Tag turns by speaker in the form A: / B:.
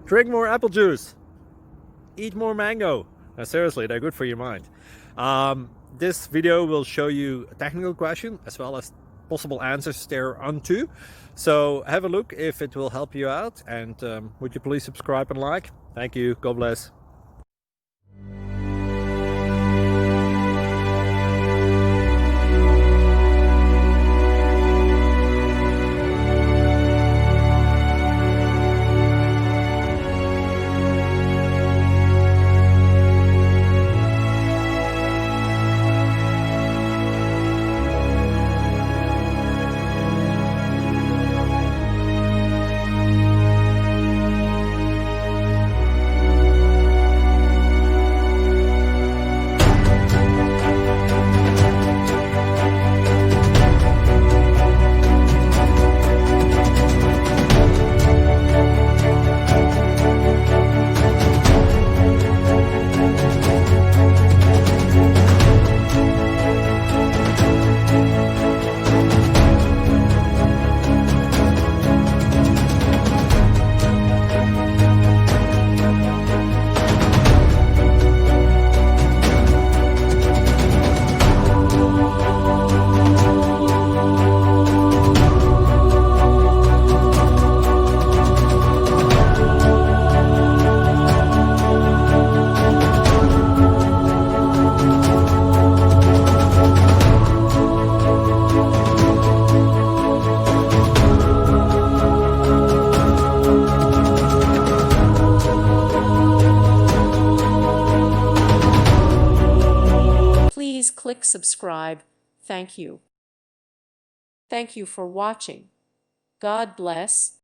A: Drink more apple juice. Eat more mango. Now, seriously, they're good for your mind. This video will show you a technical question as well as possible answers thereunto. So have a look if it will help you out, and would you please subscribe and like? Thank you. God bless.
B: Please click subscribe. Thank you. Thank you for watching. God bless.